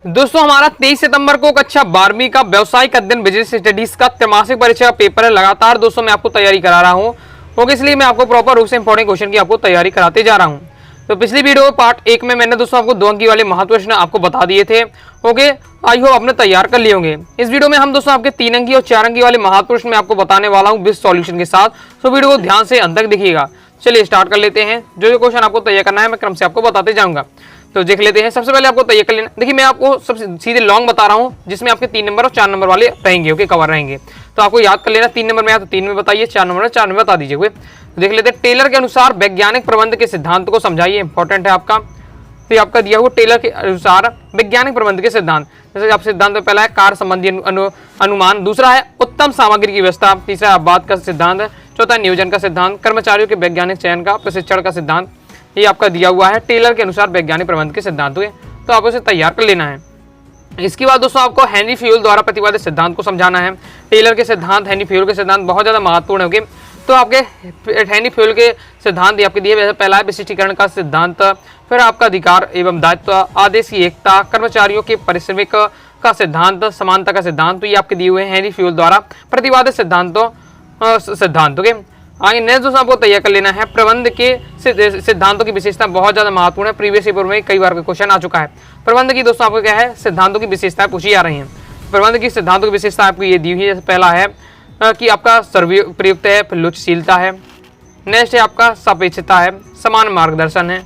दोस्तों हमारा 23 सितंबर को कक्षा 12वीं का व्यवसायिक अध्ययन बिजनेस स्टडीज का त्रैमासिक परीक्षा का पेपर है। लगातार दोस्तों मैं आपको तैयारी करा रहा हूं, ओके, इसलिए मैं आपको प्रॉपर रूप से इंपॉर्टेंट क्वेश्चन की आपको तैयारी कराते जा रहा हूं। तो पिछली वीडियो पार्ट 1 में मैंने दोस्तों आपको 2 अंक वाले महत्व प्रश्न आपको बता दिए थे, ओके, आई होप आपने तैयार कर लिए होंगे। इस वीडियो में हम दोस्तों आपके 3 अंकी और 4 अंकी वाले महत्व प्रश्न में आपको बताने वाला हूँ विद सॉल्यूशन के साथ। तो वीडियो को ध्यान से अंत तक देखिएगा। चलिए स्टार्ट कर लेते हैं। जो क्वेश्चन आपको तैयार करना है मैं क्रम से आपको बताते जाऊंगा, तो देख लेते हैं। सबसे पहले आपको तैयार कर लेना, देखिए मैं आपको सबसे सीधे लॉन्ग बता रहा हूं जिसमें आपके 3 नंबर और 4 नंबर वाले रहेंगे, ओके, कवर रहेंगे। तो आपको याद कर लेना, 3 नंबर में या तो 3 में बताइए, 4 नंबर में 4 में बता दीजिए। तो देख लेते हैं, टेलर के अनुसार वैज्ञानिक प्रबंध के सिद्धांत को समझाइए। इंपॉर्टेंट है आपका, तो आपका दिया हुआ टेलर के अनुसार वैज्ञानिक प्रबंध के सिद्धांत। जैसे आप सिद्धांत में पहला है कार्य संबंधी अनुमान, दूसरा है उत्तम सामग्री की व्यवस्था, तीसरा है अपवाद का सिद्धांत, चौथा है नियोजन का सिद्धांत, कर्मचारियों के वैज्ञानिक चयन का, प्रशिक्षण का सिद्धांत। ये आपका दिया हुआ है टेलर के अनुसार वैज्ञानिक प्रबंध के सिद्धांत हुए, तो आपको इसे तैयार कर लेना है। इसके बाद दोस्तों आपको हेनरी फ्यूल द्वारा प्रतिपादित सिद्धांत को समझाना है। टेलर के सिद्धांत, हेनरी फ्यूल के सिद्धांत बहुत ज्यादा महत्वपूर्ण होंगे। तो आपके हेनरी फ्यूल के सिद्धांत आपके दिए, पहला है विशिष्टीकरण का सिद्धांत, फिर आपका अधिकार एवं दायित्व, आदेश की एकता, कर्मचारियों के पारिश्रमिक का सिद्धांत, समानता का सिद्धांत। तो ये आपके दिए हुए हैं हेनरी फ्यूल द्वारा प्रतिपादित सिद्धांतों के। आगे नेक्स्ट दोस्तों आपको तैयार कर लेना है प्रबंध के सिद्धांतों की विशेषता, बहुत ज्यादा महत्वपूर्ण है। प्रीवियस पेपर में कई बार क्वेश्चन आ चुका है। प्रबंध की दोस्तों आपको क्या है, सिद्धांतों की विशेषताएं पूछी जा रही हैं। प्रबंध की सिद्धांतों की विशेषता आपको ये दी हुई है। पहला है कि आपका सर्वप्रयुक्त है, फिर लुचशीलता है, नेक्स्ट है आपका सापेक्षता है, समान मार्गदर्शन है।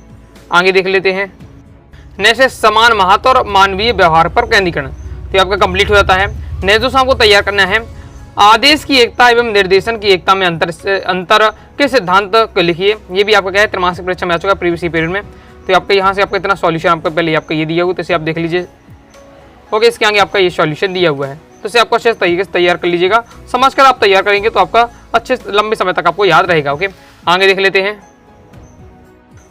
आगे देख लेते हैं, नेक्स्ट है समान महत्व और मानवीय व्यवहार पर केंद्रीकरण। तो आपका कंप्लीट हो जाता है। नेक्स्ट दोस्तों आपको तैयार करना है आदेश की एकता एवं निर्देशन की एकता में अंतर के सिद्धांत को लिखिए। ये भी आपका क्या है, त्रैमासिक परीक्षा में आ चुका है प्रीवियस पीरियड में। तो आपका यहाँ से आपका इतना सॉल्यूशन आपका पहले आपका ये दिया हुआ, तो इसे आप देख लीजिए, ओके। इसके आगे आपका ये सॉल्यूशन दिया हुआ है, तो इसे आपको अच्छे तरीके से तैयार कर लीजिएगा। समझकर आप तैयार करेंगे तो आपका अच्छे लंबे समय तक आपको याद रहेगा, ओके। आगे देख लेते हैं।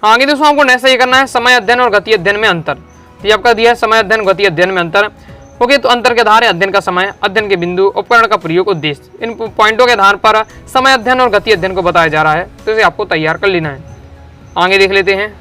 आगे दोस्तों आपको नेक्स्ट ये करना है समय अध्ययन और गति अध्ययन में अंतर। ये आपका दिया है समय अध्ययन और गति अध्ययन में अंतर, ओके। तो अंतर के आधार है अध्ययन का समय, अध्ययन के बिंदु, उपकरण का प्रयोग, उद्देश्य। इन पॉइंटों के आधार पर समय अध्ययन और गति अध्ययन को बताया जा रहा है, तो इसे आपको तैयार कर लेना है। आगे देख लेते हैं।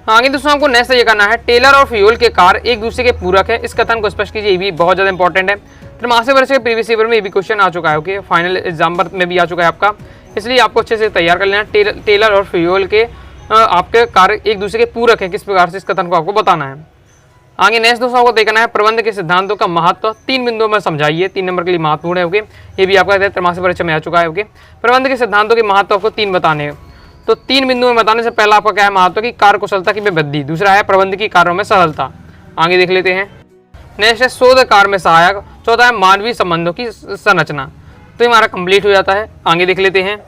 आगे दोस्तों आपको नेक्स्ट ये करना है टेलर और फ्यूल के कार्य एक दूसरे के पूरक है, इस कथन को स्पष्ट कीजिए। ये भी बहुत ज्यादा इंपॉर्टेंट है। त्रैमासिक परीक्षा के प्रीवियस पेपर में ये भी क्वेश्चन आ चुका है, ओके, फाइनल एग्जाम में भी आ चुका है आपका, इसलिए आपको अच्छे से तैयार कर लेना। टेलर और फ्यूल के आपके कार्य एक दूसरे के पूरक है, किस प्रकार से इस कथन को आपको बताना है। आगे नेक्स्ट दोस्तों आपको देखना है प्रबंध के सिद्धांतों का महत्व 3 बिंदुओं में समझाइए। 3 नंबर के लिए महत्वपूर्ण है, ओके। ये भी आपका त्रैमासिक परीक्षा में आ चुका है, ओके। प्रबंध के सिद्धांतों के महत्व आपको 3 बताने हैं। तो 3 बिंदुओं में बताने से पहला आपका क्या है, महत्व की कार्य कुशलता की वृद्धि, दूसरा है प्रबंध की कार्यों में सरलता। आगे देख लेते हैं। नेक्स्ट है शोध कार्य में सहायक, चौथा है मानवीय संबंधों की संरचना। तो ये हमारा कंप्लीट हो जाता है। आगे देख लेते हैं।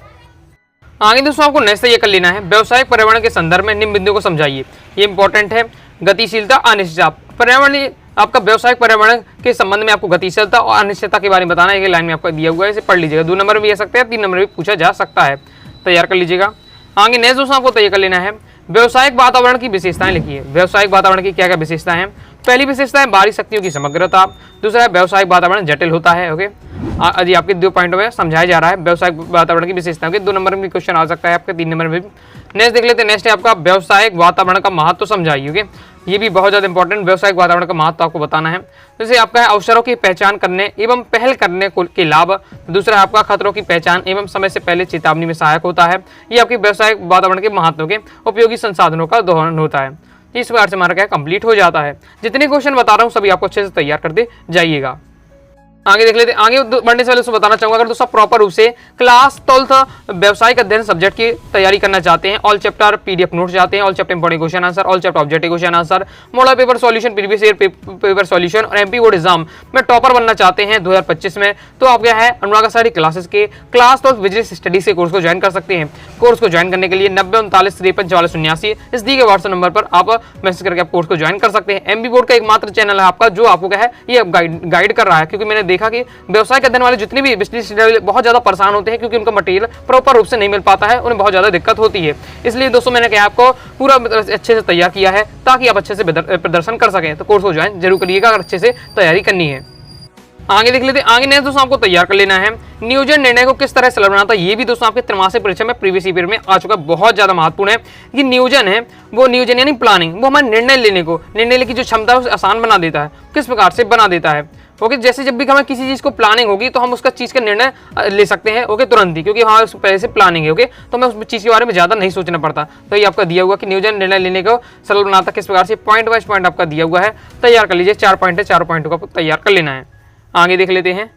आगे दोस्तों आपको नेक्स्ट ये कर लेना है व्यवसायिक पर्यावरण के संदर्भ में निम्न बिंदुओं को समझाइए। ये इंपॉर्टेंट है, गतिशीलता, अनिश्चितता। पर्यावरण आपका व्यवसायिक पर्यावरण के संबंध में आपको गतिशीलता और अनिश्चितता के बारे में बताना है। एक लाइन में आपको दिया हुआ है, इसे पढ़ लीजिएगा। 2 नंबर में भी आ सकते हैं, 3 नंबर में भी पूछा जा सकता है, तैयार कर लीजिएगा। आगे नेक्स्ट दोस्तों आपको तैयार कर लेना है व्यवसायिक वातावरण की विशेषताएं लिखिए। व्यवसायिक वातावरण की क्या क्या विशेषताएं हैं। पहली विशेषता है बाहरी शक्तियों की समग्रता, दूसरा है व्यवसायिक वातावरण जटिल होता है, ओके। जी आपके 2 पॉइंटों में समझाया जा रहा है व्यवसायिक वातावरण की विशेषताओं के। 2 नंबर में क्वेश्चन आ सकता है आपके, 3 नंबर में भी। नेक्स्ट देख लेते हैं। नेक्स्ट है आपका व्यवसायिक वातावरण का महत्व समझाइए, ओके। ये भी बहुत ज्यादा इंपॉर्टेंट, व्यवसायिक वातावरण का महत्व आपको बताना है। जैसे आपका है अवसरों की पहचान करने एवं पहल करने के लाभ, दूसरा है आपका खतरों की पहचान एवं समय से पहले चेतावनी में सहायक होता है। ये आपके व्यवसायिक वातावरण के महत्व के उपयोगी संसाधनों का दोहन होता है। इस प्रकार से हमारा क्या कंप्लीट हो जाता है। जितने क्वेश्चन बता रहा हूँ सभी आपको अच्छे से तैयार करते जाइएगा। आगे देख लेते हैं। आगे बढ़ने से पहले दोस्तों बताना चाहूंगा, अगर दोस्तों प्रॉपर रूप से क्लास 12th व्यवसायिक अध्ययन सब्जेक्ट की तैयारी करना चाहते हैं, ऑल चैप्टर पीडीएफ नोट्स चाहते हैं, all chapter important question answer, all chapter objective question answer, model paper solution, previous year paper solution और एमपी बोर्ड एग्जाम में टॉपर बनना चाहते हैं 2025 में, तो आप क्या है अनुराग साड़ी क्लासेस के क्लास 12 बिजनेस स्टडीज के कोर्स को ज्वाइन कर सकते हैं। कोर्स को ज्वाइन करने के लिए 90 39 53 44 89 इस दी के व्हाट्सएप नंबर पर आप मैसेज करके आप कोर्स को ज्वाइन कर सकते हैं। एमपी बोर्ड का एकमात्र चैनल है आपका जो आपको क्या है ये गाइड कर रहा है, क्योंकि मैंने देखा कि व्यवसायिक अध्ययन वाले जितने भी बिजनेस बहुत ज्यादा परेशान होते हैं, क्योंकि उनका मटेरियल प्रॉपर रूप से नहीं मिल पाता है, उन्हें बहुत ज्यादा दिक्कत होती है। इसलिए दोस्तों मैंने क्या आपको पूरा अच्छे से तैयार किया है ताकि आप अच्छे से प्रदर्शन कर सकें। तो कोर्स को ज्वाइन जरूर करिएगा अगर अच्छे से तैयारी करनी है। आगे देख लेते हैं। आगे नेक्स्ट दोस्तों आपको तैयार कर लेना है नियोजन निर्णय को किस तरह सरल बनाता है। ये भी दोस्तों आपके त्रैमासिक परीक्षा में प्रीवियस ईयर में आ चुका है, बहुत ज्यादा महत्वपूर्ण है। कि नियोजन है वो नियोजन यानी प्लानिंग, वो हमारे निर्णय लेने की जो क्षमता है उसे आसान बना देता है। किस प्रकार से बना देता है? ओके, जैसे जब भी हमें किसी चीज को प्लानिंग होगी तो हम उसका चीज का निर्णय ले सकते हैं। ओके, तुरंत ही, क्योंकि हमारे पहले से प्लानिंग है। ओके, तो हमें उस चीज के बारे में ज्यादा नहीं सोचना पड़ता। तो ये आपका दिया हुआ कि नियोजन निर्णय लेने को सरल बनाता किस प्रकार से, पॉइंट वाइज पॉइंट आपका दिया हुआ है। तैयार कर लीजिए, 4 पॉइंट है, 4 पॉइंट को आपको तैयार कर लेना है। आगे देख लेते हैं।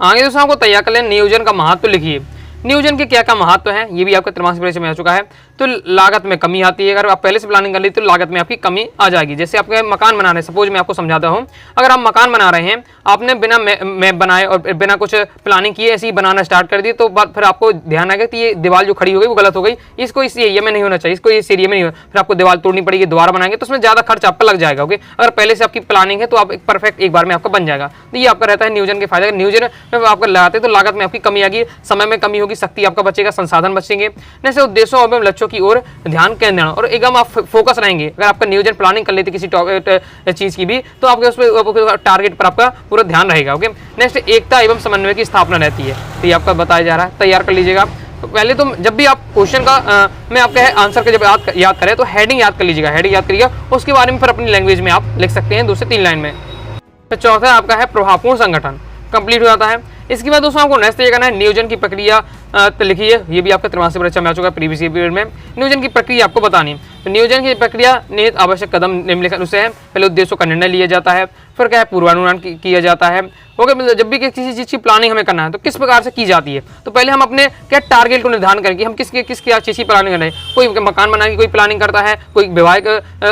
आगे दोस्तों आपको तैयार कर लेना नियोजन का महत्व लिखिए। नियोजन के क्या क्या महत्व है, ये भी आपका त्रैमासिक परीक्षा में आ चुका है। तो लागत में कमी आती है, अगर आप पहले से प्लानिंग कर ली तो लागत में आपकी कमी आ जाएगी। जैसे आपके मकान बना रहे हैं, सपोज मैं आपको समझाता हूँ, अगर आप मकान बना रहे हैं, आपने बिना मैप बनाए और बिना कुछ प्लानिंग किए ऐसे ही बनाना स्टार्ट कर दिए, तो फिर आपको ध्यान आएगा कि ये दीवार जो खड़ी हो गई वो गलत हो गई, इसको इस एरिया में नहीं होना चाहिए, इसको इस एरिया में नहीं होना, फिर आपको दीवार तोड़नी पड़ेगी, दोबारा बनाएंगे तो उसमें ज्यादा खर्च आपका लग जाएगा। ओके, अगर पहले से आपकी प्लानिंग है तो आप एक परफेक्ट एक बार में आपका बन जाएगा। तो ये आपका रहता है नियोजन के फायदे। नियोजन में आपका लगाते तो लागत में आपकी कमी आएगी, समय में कमी होगी, शक्ति आपका बचेगा, संसाधन बचेंगे। जैसे उद्देश्यों एवं लक्ष्यों की ओर ध्यान केंद्रण और एकदम आप फोकस रहेंगे। अगर आपका नियोजन प्लानिंग कर लेते किसी चीज की भी तो आपके उस पर टारगेट पर आपका पूरा ध्यान रहेगा। ओके, नेक्स्ट एकता एवं समन्वय की स्थापना रहती है। तो ये आपका बताया जा रहा है, तैयार कर लीजिएगा। तो पहले तो जब भी आप क्वेश्चन का मैं आपका आंसर का जब याद करें तो हेडिंग याद कर लीजिएगा, हेडिंग याद करिएगा, उसके बारे में फिर अपनी लैंग्वेज में आप लिख सकते हैं 2 से 3 लाइन में। तो चौथा आपका है प्रभावपूर्ण संगठन, कंप्लीट हो जाता है। इसके बाद दोस्तों आपको नेक्स्ट ये करना है नियोजन की प्रक्रिया तो लिखिए। ये भी आपका त्रैमासिक परीक्षा में आ चुका है प्रीवियस ईयर में। नियोजन की प्रक्रिया आपको बतानी है। तो नियोजन की प्रक्रिया निहित आवश्यक कदम निम्नलिखित से है। पहले उद्देश्यों का निर्णय लिया जाता है, फिर क्या है पूर्वानुमान किया जाता है। ओके, मतलब जब भी किसी चीज़ की प्लानिंग हमें करना है तो किस प्रकार से की जाती है, तो पहले हम अपने क्या टारगेट को निर्धारण करें कि हम किस चीज़ की प्लानिंग कर रहे हैं। कोई मकान बनाने की कोई प्लानिंग करता है, कोई विवाह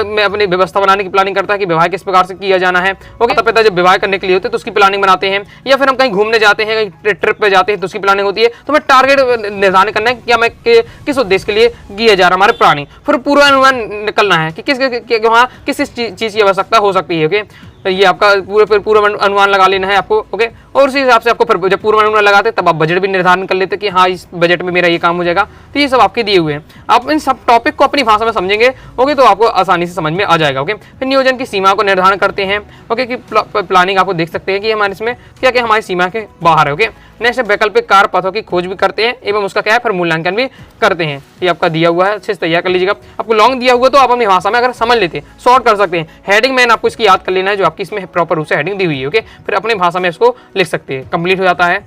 में अपनी व्यवस्था बनाने की प्लानिंग करता है कि विवाह किस प्रकार से किया जाना है। ओके, माता पिता जब विवाह करने के लिए होते हैं तो उसकी प्लानिंग बनाते हैं, या फिर हम कहीं घूमने जाते हैं, कहीं ट्रिप पे जाते हैं तो उसकी प्लानिंग होती है। तो हमें टारगेट निर्धारण करना है कि हमें किस उद्देश्य के लिए किया जा रहा है हमारे प्लानिंग। फिर पूर्वानुमान निकलना है कि वहाँ किस चीज़ की आवश्यकता हो सकती है। ओके, तो ये आपका पूर्व अनुमान लगा लेना है आपको। ओके, और उसी हिसाब से आपको फिर जब पूर्व अनुमान लगाते तब आप बजट भी निर्धारण कर लेते कि हाँ इस बजट में मेरा ये काम हो जाएगा। तो ये सब आपके दिए हुए हैं, आप इन सब टॉपिक को अपनी भाषा में समझेंगे। ओके, तो आपको आसानी से समझ में आ जाएगा। ओके, फिर नियोजन की सीमा को निर्धारण करते हैं। ओके, कि प्लानिंग आपको देख सकते हैं कि हमारे इसमें क्या क्या हमारी सीमा के बाहर है। ओके, नेक्स्ट वैकल्पिक कार्य पथों की खोज भी करते हैं एवं उसका क्या है फिर मूल्यांकन भी करते हैं। ये आपका दिया हुआ है, अच्छे से तैयार कर लीजिएगा। आपको लॉन्ग दिया हुआ तो आप अपनी भाषा में अगर समझ लेते हैं शॉर्ट कर सकते हैं। हेडिंग मैंने आपको इसकी याद कर लेना है जो आपकी इसमें प्रॉपर रूप से हेडिंग दी हुई है। ओके, फिर अपनी भाषा में इसको लिख सकते हैं, कंप्लीट हो जाता है।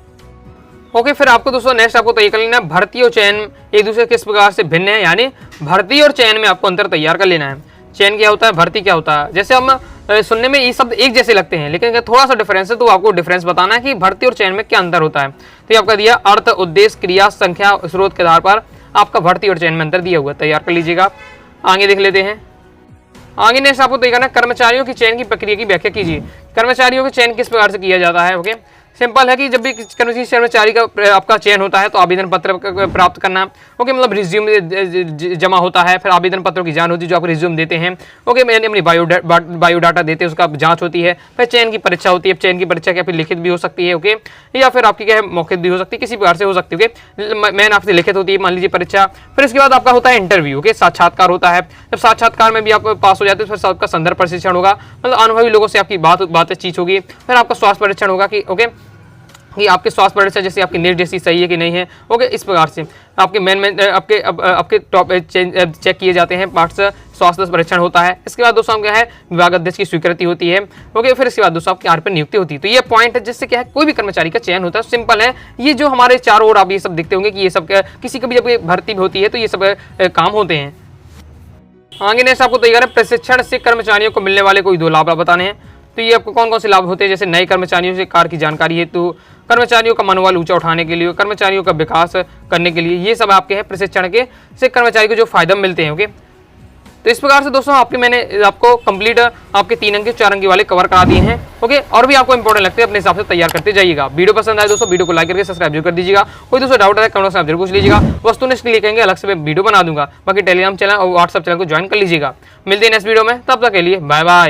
ओके, फिर आपको दोस्तों नेक्स्ट आपको तैयार कर लेना है भर्ती और चयन एक दूसरे किस प्रकार से भिन्न है, यानी भर्ती और चयन में आपको अंतर तैयार कर लेना है। चयन क्या होता है, भर्ती क्या होता है। जैसे हम सुनने में ये शब्द एक जैसे लगते हैं लेकिन अगर थोड़ा सा डिफरेंस है तो आपको डिफरेंस बताना है कि भर्ती और चयन में क्या अंतर होता है। तो ये आपका दिया अर्थ, उद्देश्य, क्रिया, संख्या, स्रोत के आधार पर आपका भर्ती और चयन में अंतर दिया हुआ है, तैयार कर लीजिएगा। आगे देख लेते हैं। आगे नेक्स्ट आपको तय करना है कर्मचारियों की चयन की प्रक्रिया की व्याख्या कीजिए। कर्मचारियों का चयन किस प्रकार से किया जाता है। ओके, सिंपल है कि जब भी कर्मचारी का आपका चयन होता है तो आवेदन पत्र प्राप्त करना। ओके, मतलब रिज्यूम जमा होता है, फिर आवेदन पत्रों की जांच होती है जो आप रिज्यूम देते हैं। ओके, मैंने अपनी बायोडाटा देते हैं उसका जांच होती है, फिर चयन की परीक्षा होती है। चयन की परीक्षा क्या फिर लिखित भी हो सकती है। ओके, या फिर आपकी क्या है मौखिक भी हो सकती है, किसी प्रकार से हो सकती है। ओके, मैंने आपसे लिखित होती है मान लीजिए परीक्षा। फिर इसके बाद आपका होता है इंटरव्यू। ओके, साक्षात्कार होता है। जब साक्षात्कार में भी आप पास हो जाते हैं फिर आपका संदर्भ प्रशिक्षण होगा, मतलब अनुभवी लोगों से आपकी बातचीत होगी। फिर आपका स्वास्थ्य परीक्षण होगा कि ओके कि आपके स्वास्थ्य परीक्षा जैसे आपकी नीट जैसी सही है कि नहीं है। ओके, इस प्रकार से आपके आपके टॉप चेक किए जाते हैं पार्ट्स, स्वास्थ्य परीक्षण होता है। इसके बाद दोस्तों क्या है विभाग अध्यक्ष की स्वीकृति होती है। ओके, फिर इसके बाद दोस्तों आपकी कार्य पर नियुक्ति होती है। तो ये पॉइंट है जिससे क्या है कोई भी कर्मचारी का चयन होता है। सिंपल है, ये जो हमारे चारों ओर आप ये सब दिखते होंगे कि ये सब किसी का भी जब भर्ती होती है तो ये सब काम होते हैं। आगे नेक्स्ट आपको तैयार है प्रशिक्षण से कर्मचारियों को मिलने वाले कोई 2 लाभ बताने हैं। तो ये आपको कौन कौन से लाभ होते हैं, जैसे नए कर्मचारियों से कार्य की जानकारी हेतु, कर्मचारियों का मनोबल ऊंचा उठाने के लिए, कर्मचारियों का विकास करने के लिए, ये सब आपके हैं प्रशिक्षण के से कर्मचारी को जो फायदा मिलते हैं। ओके, तो इस प्रकार से दोस्तों मैंने आपको कंप्लीट आपके 3 अंक 4 अंक वाले कवर करा दिए हैं। ओके, और भी आपको इंपॉर्टेंट लगते हैं अपने हिसाब से तैयार करते जाइएगा। वीडियो पसंद आए दोस्तों वीडियो को लाइक करके सब्सक्राइब जरूर कर दीजिएगा। कोई दोस्तों डाउट है कमेंट में जरूर पूछ लीजिएगा। वस्तुनिष्ठ के लिए कहेंगे अलग से मैं वीडियो बना दूंगा। बाकी टेलीग्राम चैनल और व्हाट्सएप चैनल को ज्वाइन कर लीजिएगा। मिलते हैं नेक्स्ट वीडियो में, तब तक के लिए बाय बाय।